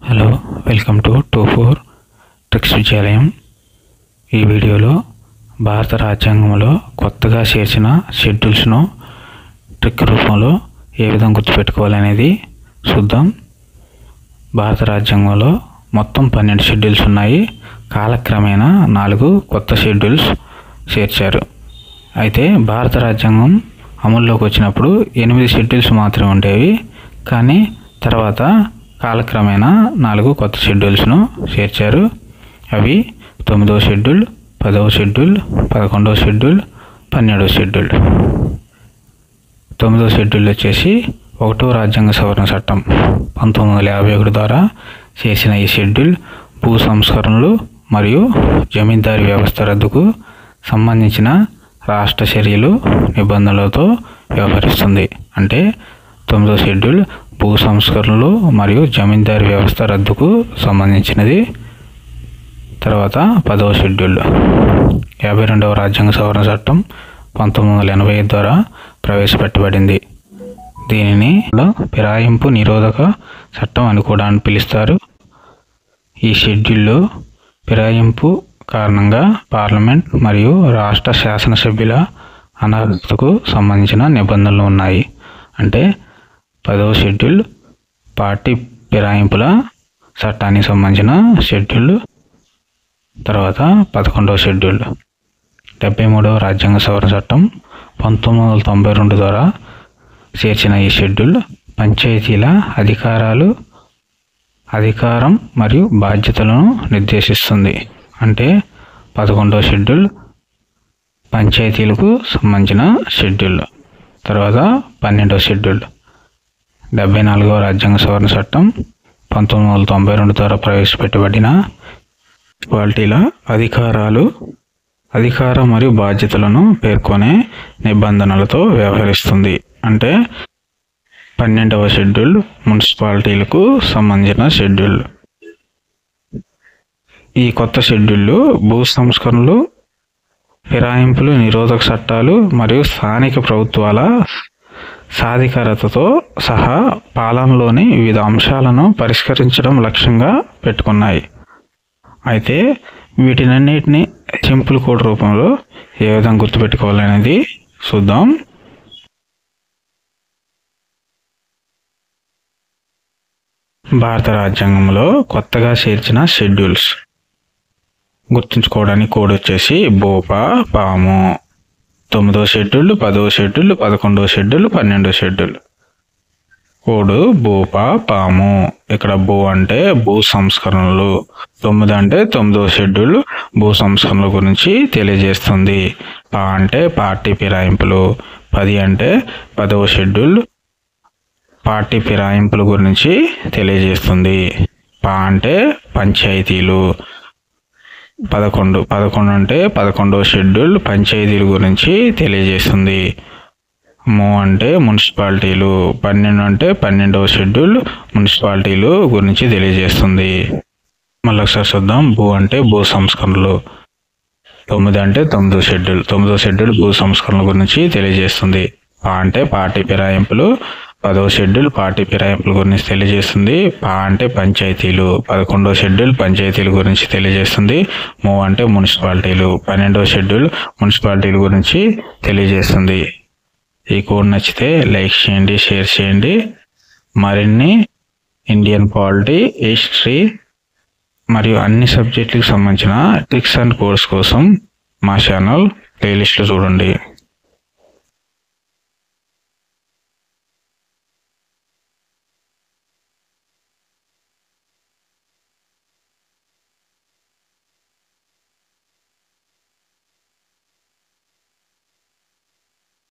Hello, welcome to 24 tricks విద్యాలయం. ఈ వీడియోలో భారత రాజ్యాంగంలో కొత్తగా చేర్చిన షెడ్యూల్స్ను ట్రిక్ రూపంలో ఏ విధంగా గుర్తుపెట్టుకోవాలనేది చూద్దాం. భారత రాజ్యాంగంలో మొత్తం 12 షెడ్యూల్స్ ఉన్నాయి. కాలక్రమేణా 4 కొత్త షెడ్యూల్స్ చేర్చారు. అయితే భారత రాజ్యాంగం అమల్లోకి వచ్చినప్పుడు 8 షెడ్యూల్స్ మాత్రమే ఉండేవి. కానీ తర్వాత కాలక్రమేణా 4 కొత్త షెడ్యూల్స్ను చేర్చారు. అవి 9వ షెడ్యూల్, 10వ షెడ్యూల్, 11వ షెడ్యూల్, 12వ షెడ్యూల్. 9వ షెడ్యూల్ వచ్చేసి 1వ రాజ్యాంగ సవరణ చట్టం 1951 ద్వారా చేసిన ఈ షెడ్యూల్ భూ సంస్కరణలు మరియు జమీందారీ వ్యవస్థ రద్దుకు సంబంధించిన రాష్ట్ర చర్యలు నిబంధనలతో వ్యవహరిస్తుంది. అంటే 9వ షెడ్యూల్ భూ సంస్కరణలు మరియు జమీందారీ వ్యవస్థ రద్దుకు సంబంధించినది. తర్వాత 10వ షెడ్యూల్ 52వ రాజ్యాంగ సవరణ చట్టం 1985 ద్వారా ప్రవేశపెట్టబడింది. దీనిని ఫిరాయింపు నిరోధక చట్టం అని కూడా పిలుస్తారు. ఈ షెడ్యూల్లో ఫిరాయింపు కారణంగా పార్లమెంట్ మరియు రాష్ట్ర శాసనసభ్యుల అనర్హతకు సంబంధించిన నిబంధనలు ఉన్నాయి. అంటే 10వ షెడ్యూల్ పార్టీ ఫిరాయింపుల చట్టానికి సంబంధించిన షెడ్యూల్. తర్వాత 11వ షెడ్యూల్ 73వ రాజ్యాంగ సవరణ చట్టం 1992 ద్వారా చేర్చిన ఈ షెడ్యూల్ పంచాయతీల అధికారం మరియు బాధ్యతలను నిర్దేశిస్తుంది. అంటే 11వ షెడ్యూల్ పంచాయతీలకు సంబంధించిన షెడ్యూల్. తర్వాత 12వ షెడ్యూల్ 74వ రాజ్యాంగ సవరణ చట్టం 1992 ద్వారా ప్రవేశపెట్టబడిన మున్సిపాలిటీల అధికారం మరియు బాధ్యతలను పేర్కొనే నిబంధనలతో వ్యవహరిస్తుంది. అంటే 12వ షెడ్యూల్ మున్సిపాలిటీలకు సంబంధించిన షెడ్యూల్. ఈ కొత్త షెడ్యూల్లో భూ సంస్కరణలు, ఫిరాయింపులు నిరోధక చట్టాలు మరియు స్థానిక ప్రభుత్వాల సాధికారతతో సహా పాలనలోని వివిధ అంశాలను పరిష్కరించడం లక్ష్యంగా పెట్టుకున్నాయి. అయితే వీటినన్నిటిని సింపుల్ కోడ్ రూపంలో ఏ విధంగా గుర్తుపెట్టుకోవాలనేది చూద్దాం. భారత రాజ్యాంగంలో కొత్తగా చేర్చిన షెడ్యూల్స్ గుర్తుంచుకోవడానికి కోడ్ వచ్చేసి బోపా పాము. 9వ షెడ్యూల్, 10వ షెడ్యూల్, 11వ షెడ్యూల్, 12వ షెడ్యూల్. కోడ్ బోపా పాము. ఇక్కడ బో అంటే భూ సంస్కరణలు, 9 అంటే 9వ షెడ్యూల్ భూ సంస్కరణల గురించి తెలియజేస్తుంది. పా అంటే పార్టీ ఫిరాయింపులు, 10 అంటే 10వ షెడ్యూల్ పార్టీ ఫిరాయింపుల గురించి తెలియజేస్తుంది. పా అంటే పంచాయతీలు, 11 అంటే 11వ షెడ్యూల్ పంచాయతీల గురించి తెలియజేస్తుంది. మో అంటే మున్సిపాలిటీలు, 12 అంటే 12వ షెడ్యూల్ మున్సిపాలిటీలు గురించి తెలియజేస్తుంది. మళ్ళీ ఒకసారి చూద్దాం. భూ అంటే భూ సంస్కరణలు, 9 అంటే 9వ షెడ్యూల్ భూ సంస్కరణల గురించి తెలియజేస్తుంది. పా అంటే పార్టీ ఫిరాయింపులు, 10వ షెడ్యూల్ పార్టీ ఫిరాయింపుల గురించి తెలియజేస్తుంది. పా అంటే పంచాయతీలు, 11వ షెడ్యూల్ పంచాయతీల గురించి తెలియజేస్తుంది. మో అంటే మున్సిపాలిటీలు, 12వ షెడ్యూల్ మున్సిపాలిటీల గురించి తెలియజేస్తుంది. ఈ కోడ్ నచ్చితే లైక్ చేయండి, షేర్ చేయండి. మరిన్ని ఇండియన్ పాలిటీ, హిస్టరీ మరియు అన్ని సబ్జెక్టులకు సంబంధించిన ట్రిక్స్ అండ్ కోడ్స్ కోసం మా ఛానల్ ప్లేలిస్ట్లో చూడండి.